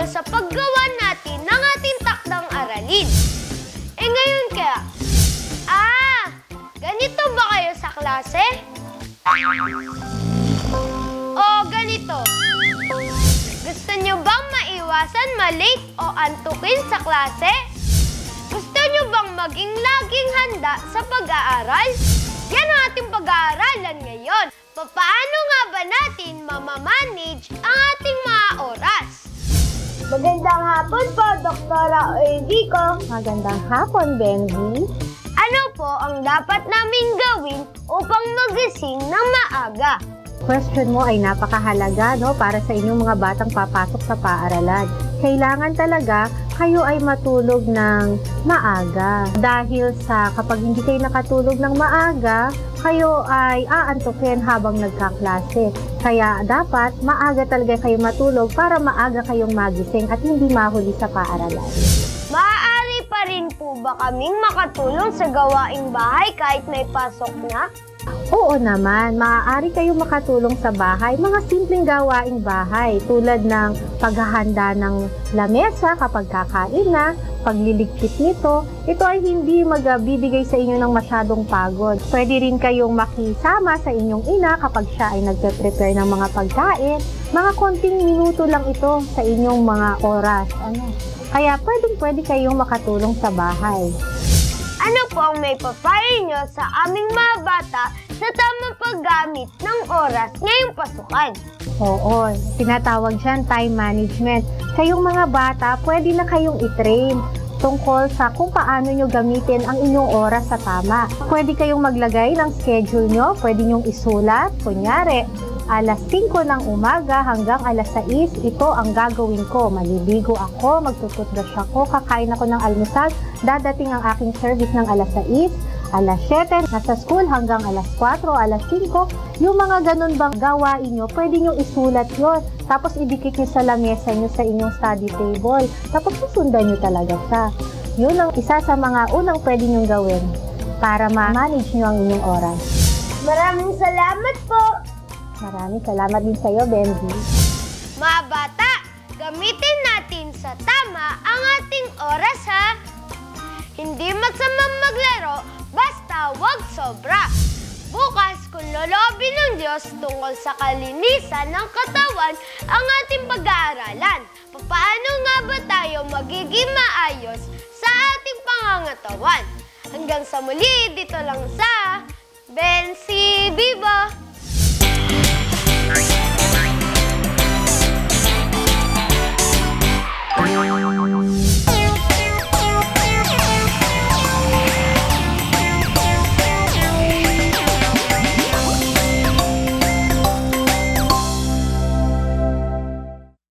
sa paggawa natin ng ating takdang aralin. Ngayon kaya, ganito ba kayo sa klase? O ganito, gusto nyo bang maiwasan malate o antukin sa klase? Gusto nyo bang maging laging handa sa pag-aaral? Yan ang ating pag-aaralan ngayon. Paano nga ba natin mamamanage ang ating mga oras? Magandang hapon po, Doktora Enrico. Magandang hapon, Benji. Ano po ang dapat naming gawin upang magising ng maaga? Question mo ay napakahalaga, no, para sa inyong mga batang papasok sa paaralan. Kailangan talaga kayo ay matulog ng maaga. Dahil sa kapag hindi kayo nakatulog ng maaga, kayo ay aantukin habang nagkaklase. Kaya dapat maaga talaga kayo matulog para maaga kayong magising at hindi mahuli sa paaralan. Maaari pa rin po ba kaming makatulong sa gawaing bahay kahit may pasok na? Oo naman, maaari kayong makatulong sa bahay, mga simpleng gawaing bahay tulad ng paghahanda ng lamesa kapag kakain na, pagliligpit nito. Ito ay hindi magbibigay sa inyo ng masyadong pagod. Pwede rin kayong makisama sa inyong ina kapag siya ay nagpe-prepare ng mga pagkain. Mga konting minuto lang ito sa inyong mga oras. Kaya pwede kayong makatulong sa bahay. Ano po ang may papayo nyo sa aming mga bata sa tamang paggamit ng oras ngayong pasukan? Oo, tinatawag dyan time management. Kayong mga bata, pwede na kayong i-train tungkol sa kung paano nyo gamitin ang inyong oras sa tama. Pwede kayong maglagay ng schedule nyo, pwede nyong isulat. Kunyari, alas 5 ng umaga hanggang alas 6, ito ang gagawin ko. Maliligo ako, magtututbrush ako, kakain ako ng almusal, dadating ang aking service ng alas 6, alas 7, nasa school hanggang alas 4, alas 5. Yung mga ganun bang gawain nyo, pwede nyo isulat yon. Tapos idikit nyo sa lamesa nyo sa inyong study table. Tapos susundan nyo talaga siya. Yun ang isa sa mga unang pwede nyo gawin para ma-manage nyo ang inyong oras. Maraming salamat po! Maraming salamat din sa iyo, Benji. Mga bata, gamitin natin sa tama ang ating oras, ha? Hindi masamang maglaro, basta wag sobra. Bukas, kung lolobin ng Diyos tungkol sa kalinisan ng katawan ang ating pag-aaralan. Paano nga ba tayo magiging maayos sa ating pangangatawan? Hanggang sa muli, dito lang sa Bensi Bibi.